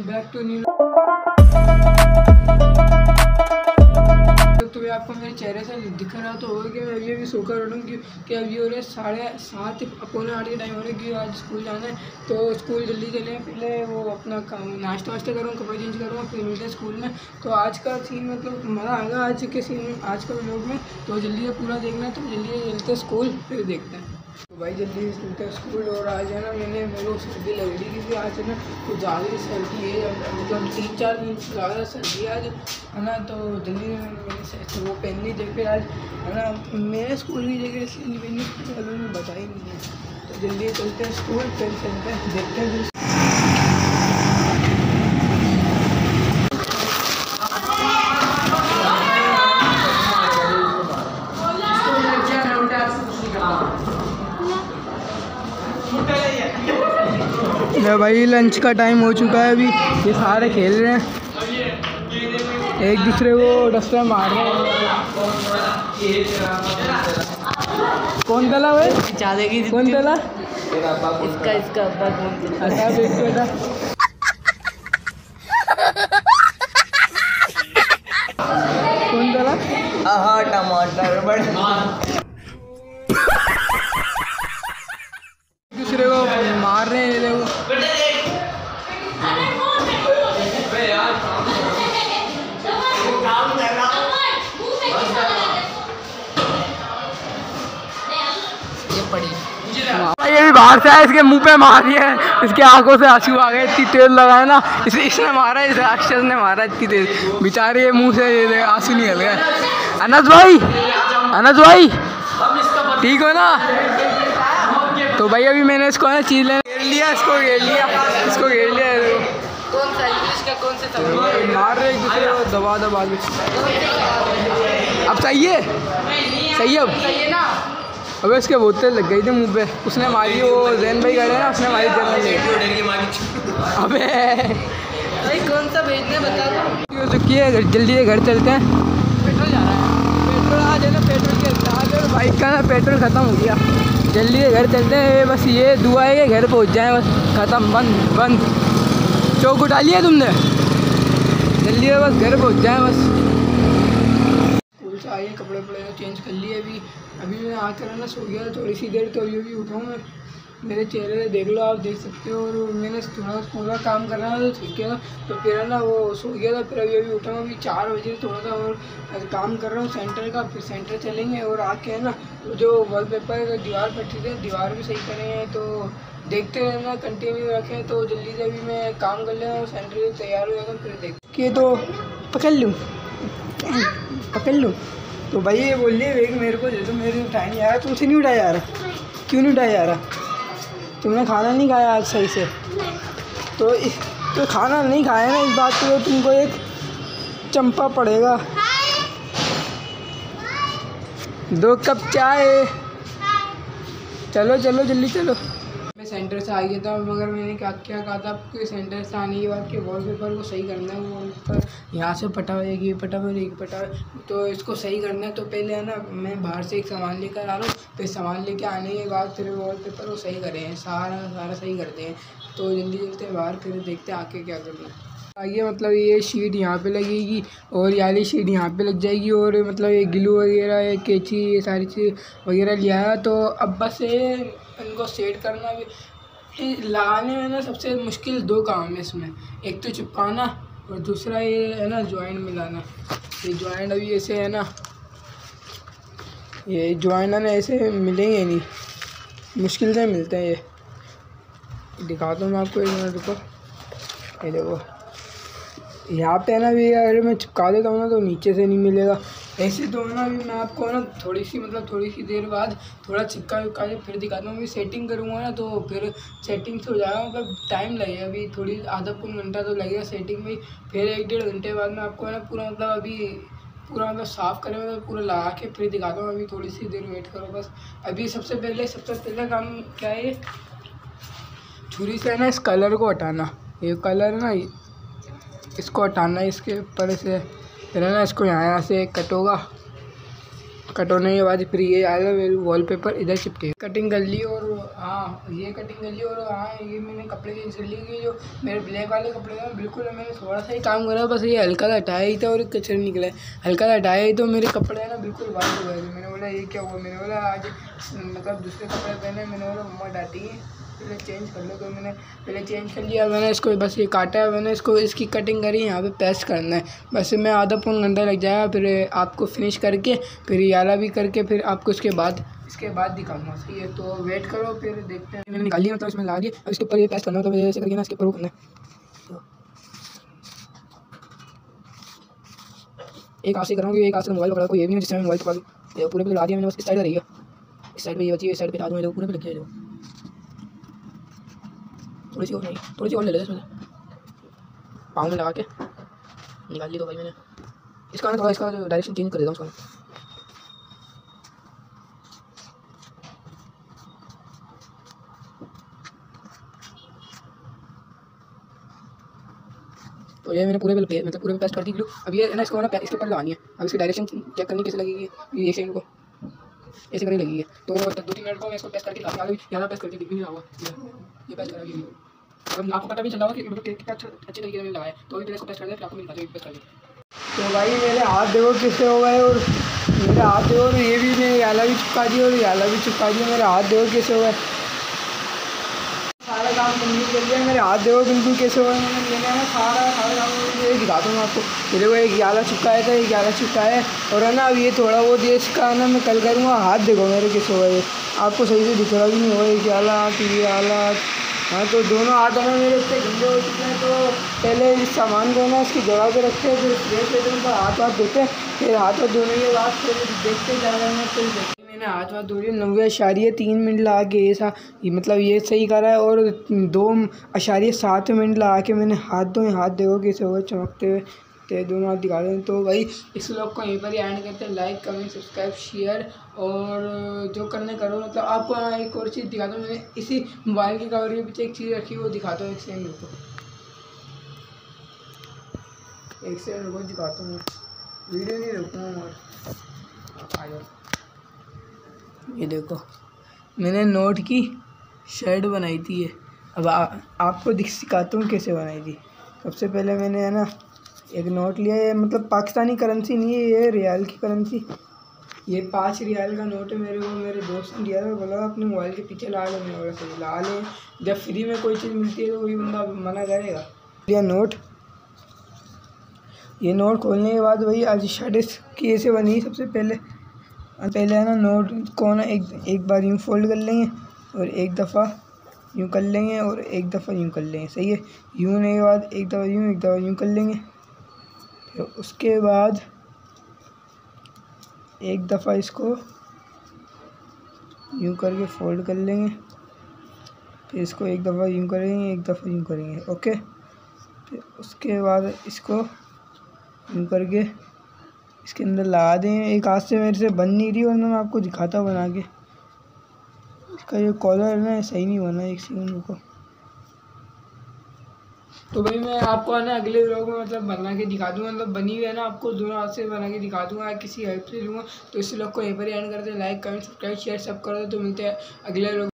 Back to new. तो आपको मेरे चेहरे से दिख रहा तो होगा कि मैं अभी सोकर उठूँ कि अभी हो रहे 7:30 पौने 8 के टाइम हो रहे कि आज स्कूल जाना है। तो स्कूल जल्दी चले, पहले वो अपना नाश्ता वाश्ता करूँ, कपड़े चेंज करूँगा, फिर मिलते हैं स्कूल में। तो आज का सीन मतलब मज़ा आएगा आज के सीन में, आज का व्लॉग में। तो जल्दी पूरा देखना है, तो जल्दी चलते स्कूल फिर देखते हैं। तो भाई जल्दी चलते हैं स्कूल। और आज है ना मेरे को सर्दी लग रही क्योंकि आज है ना कुछ ज़्यादा ही सर्दी है, मतलब 3-4 दिन ज़्यादा सर्दी है आज, है ना। तो जल्दी मैंने वो पहननी जैकेट आज, है ना। मेरे स्कूल की जैकेट इसलिए नहीं पहनी, अभी मैं बता ही नहीं है। तो जल्दी चलते हैं स्कूल, फिर चलते हैं देखते हैं। भाई लंच का टाइम हो चुका है, अभी ये सारे खेल रहे हैं, एक दूसरे को डस्टर मार रहे हैं। कौन तला भाई? कौन तला? इसका अब्बा कौन तला? टमाटर बड़े दूसरे को मार रहे हैं लोग। ये भी बाहर से आया, इसके मुंह पे मारी है, इसके आंखों से आंसू आ गए, इतनी तेज लगा है ना। इसने मारा, इस राक्षस ने मारा इतनी तेज, बेचारे ये मुंह से आंसू निकल गए। अनस भाई ठीक हो ना? तो भाई अभी मैंने इसको ना चीज लेने घेर लिया, इसको घेर लिया। कौन सा इंग्लिश का कौन सा मार रहे एक दूसरे को दबा के। अब सही है अब ना। अबे इसके बोतल लग गई थी मुंह पे, उसने मारी, वो जैन भाई खड़े ना, उसने मारी अबे भाई कौन सा भेजने बता दो। हो चुकी है, जल्दी से घर चलते हैं। पेट्रोल जा रहा है, पेट्रोल आज है ना, पेट्रोल के बाइक का ना पेट्रोल ख़त्म हो गया। जल्दी से घर चलते हैं, बस ये दुआ है कि घर पहुंच जाए, बस ख़त्म, बंद। चौक उठा लिया तुमने, जल्दी से बस घर पहुंच जाए बस। स्कूल से आइए, कपड़े चेंज कर लिए। अभी मैं आकर ना सो गया थोड़ी सी देर, तो अभी उठाऊँ मैं। मेरे चेहरे से देख लो, आप देख सकते हो। और मैंने थोड़ा पूरा काम करना था तो ठीक है, तो फिर है ना वो सो गया था। फिर अभी उठा हूँ, अभी 4 बजे थोड़ा सा और काम कर रहा हूँ सेंटर का। फिर सेंटर चलेंगे और आके है ना जो वॉलपेपर दीवार पर ठीक है, दीवार भी सही करेंगे। तो देखते रहना, कंटिन्यू रखें। तो जल्दी से अभी मैं काम कर लें और सेंटर तैयार हो जाएगा, फिर देखिए। तो पकड़ लूँ तो भाई ये बोल रही है मेरे को दे दो, मेरे उठाया नहीं आ रहा। तुमसे नहीं उठाया जा रहा, क्यों नहीं उठाया जा रहा? तुमने खाना नहीं खाया आज सही से, तो खाना नहीं खाया ना, इस बात पे तुमको एक चंपा पड़ेगा। 2 कप चाय। चलो जल्दी चलो। मैं सेंटर से आ गया था, मगर मैंने क्या कहा था आपको, सेंटर से आने के बाद के वॉलपेपर को सही करना है। वॉलपेपर यहाँ से पटा हुआ, तो इसको सही करना है। तो पहले है ना मैं बाहर से एक सामान लेकर आ रहा हूँ, फिर सामान लेके आने के बाद फिर वॉलपेपर को सही करें, सारा सही करते हैं। तो जल्दी चलते बाहर, फिर देखते हैं आके क्या करना है। आगे मतलब ये शीट यहाँ पे लगेगी और ये वाली शीट यहाँ पे लग जाएगी। और मतलब ये ग्लू वगैरह, ये कैंची, ये सारी चीज़ वगैरह लिया है। तो अब बस ये इनको सेट करना भी लगाने में ना सबसे मुश्किल 2 काम है इसमें। एक तो चिपकाना और दूसरा ये है ना जॉइंट मिलाना। ये जॉइंट अभी ऐसे है ना, ये जॉइंट ना ऐसे मिलेंगे नहीं, मुश्किल से मिलते हैं। ये दिखाता हूँ मैं आपको, 1 मिनट रुको। ये देखो यहाँ पे है ना, भी अगर मैं चिपका देता हूँ ना तो नीचे से नहीं मिलेगा। ऐसे तो है ना, अभी मैं आपको ना थोड़ी सी देर बाद थोड़ा चिपका के फिर दिखाता हूँ। अभी सेटिंग करूँगा ना तो फिर सेटिंग से हो जाएगा, मतलब टाइम लगेगा। अभी थोड़ी आधा पौन घंटा तो लगेगा सेटिंग में। फिर 1-1.5 घंटे बाद में आपको है ना पूरा मतलब साफ़ करें, मतलब पूरा लगा के फिर दिखाता हूँ। अभी थोड़ी सी देर वेट करो बस। अभी सबसे पहले काम क्या है, छुरी से है ना इस कलर को हटाना। ये कलर ना इसको हटाना है इसके ऊपर से, फिर है ना इसको यहाँ से कट होगा। कट होने के बाद फिर ये आएगा वॉलपेपर इधर चिपके। कटिंग कर ली और हाँ ये कटिंग कर ली और हाँ ये मैंने कपड़े चेंज कर लिए कि जो मेरे ब्लैक वाले कपड़े थे बिल्कुल मैंने थोड़ा सा ही काम करा, बस ये हल्का सा हटाया ही था और कचरा निकला है। हल्का सा हटाया ही तो मेरे कपड़े है ना बिल्कुल वाइट हो गए थे। मैंने बोला ये क्या हुआ, मैंने बोला आज मतलब दूसरे कपड़े पहने, मैंने बोला मम्मा डांटी है पहले चेंज कर लो, तो मैंने पहले चेंज कर लिया। मैंने इसको बस ये काटा है, मैंने इसको इसकी कटिंग करी, यहाँ पे पेस्ट करना है बस। मैं आधा पौन घंटा लग जाएगा, फिर आपको फिनिश करके फिर याला भी करके फिर आपको इसके बाद दिखाऊंगा। सही है, तो वेट करो फिर देखते हैं। मैंने निकाल लिया मतलब इसमें ला दिया, अब इसके ऊपर ये पेस्ट करना होता है, ऐसे करके ना इसके ऊपर वो करना है। एक हाथ से कराऊंगी, एक हाथ से मोबाइल पकड़ा, कोई ये भी नहीं जिससे मैं मोबाइल पकड़ा दूँ। पूरे पे ला दिया मैंने, बस इस साइड रहेगा, इस साइड पे ये बची है, इस साइड पे ला दूँ, पूरे पे लग जाएगा। थोड़ी सी और ले लेते इसमें पाँव में लगा के निकाल ली। तो भाई मैंने इसका ना थोड़ा इसका जो डायरेक्शन चेंज कर देता हूँ उसका। तो ये मैंने पूरे पे पेस्ट कर दी ग्लू। अब ये है ना इसको ना इसके ऊपर लगानी है। अब इसकी डायरेक्शन चेक करनी कैसे लगेगी, ये सेम को ऐसे करने लगेगी। तो 2-3 मिनट को मैं इसको पेस्ट करके ज़्यादा पेस्ट करके दिख भी नहीं रहा होगा, ये पेस्ट करा। अब आपको पता भी चला होगा कि मतलब कितना अच्छे तरीके से मैंने लगाया, तो अभी इसको पेस्ट कर दिया, फिर आपको मिल जाएगा पेस्ट कर दिया। तो भाई मेरे हाथ देखो किससे हो गए, और मेरे हाथ देखो, और ये भी मैंने याला भी चिपका दिया और याला भी चिपका दिया। मेरे हाथ देखो कैसे हो गए, सारा काम कंप्लीट कर लिया। मेरे हाथ देखो बिल्कुल कैसे हो गए। मैंने ना सारा काम दिखाता हूँ आपको। ये देखो एक याला चिपकाया था, एक याला चिपकाया है, और है ना अब ये थोड़ा बहुत ये इसका ना मैं कल करूँगा। हाथ देखो मेरे कैसे हो गए, आपको सही से दिख रहा भी नहीं होगा एक याला कि ये याला। हाँ तो दोनों हाथ में मेरे इतने गंदे हो चुके हैं, तो पहले इस सामान को ना इसकी जगह पे रखते हैं, फिर फ्रेश लेते हैं, हाथ धोते हैं, फिर हाथ धोने के बाद फिर देखते जा रहे हैं। फिर मैंने हाथ धो लिए 90.3 मिनट लगा के ऐसा, मतलब ये सही करा है, और 2.7 मिनट लगा के मैंने हाथ धोए। हाथ देखो कैसे हो गए चमकते हुए, तो दोनों हाथ दिखा दें। तो भाई इस व्लॉग को यहीं पर ही एंड करते हैं। लाइक कमेंट सब्सक्राइब शेयर और जो करने करो। मतलब आपको एक और चीज़ दिखाता हूँ, मैंने इसी मोबाइल की कवर के पीछे एक चीज़ रखी, वो दिखाता हूँ। एक सेकंड रुको दिखाता हूँ, वीडियो नहीं रुकूँगा और आ जाओ। ये देखो मैंने नोट की शर्ट बनाई थी ये। अब आपको सिखाता हूँ कैसे बनाई थी। सबसे पहले मैंने है ना एक नोट लिया, ये मतलब पाकिस्तानी करेंसी नहीं है, ये रियाल की करेंसी। ये 5 रियाल का नोट है। मेरे को मेरे दोस्त ने दिया था, बोला अपने मोबाइल के पीछे ला लो। मैंने बोला सही ला लें, जब फ्री में कोई चीज़ मिलती है तो वही बंदा मना करेगा। लिया नोट, ये नोट खोलने के बाद वही आज शर्ट इसकी ऐसे बनी। सबसे पहले है ना नोट को ना एक बार यूँ फोल्ड कर लेंगे, और एक दफ़ा यूँ कर लेंगे, और एक दफ़ा यूँ कर लेंगे। सही है, यूँ होने के बाद एक दफ़ा यूँ कर लेंगे, फिर उसके बाद एक दफ़ा इसको यूँ करके फोल्ड कर लेंगे, फिर इसको एक दफ़ा यूँ करेंगे, एक दफ़ा यूँ करेंगे। ओके, फिर उसके बाद इसको यूँ करके इसके अंदर लगा दें। एक हाथ से मेरे से बन नहीं रही, वरना मैं आपको दिखाता बना के। इसका जो कॉलर है ना सही नहीं बना, एक सेकंड को। तो भाई मैं आपको है ना अगले व्लॉग में मतलब बना के दिखा दूँगा, मतलब बनी हुई है ना आपको दोनों हाथ से बना के दिखा दूँगा, किसी हेल्प से लूँगा। तो इस व्लॉग को यहीं पर एंड करते हैं। लाइक कमेंट सब्सक्राइब शेयर सब कर दो। तो मिलते हैं अगले व्लॉग।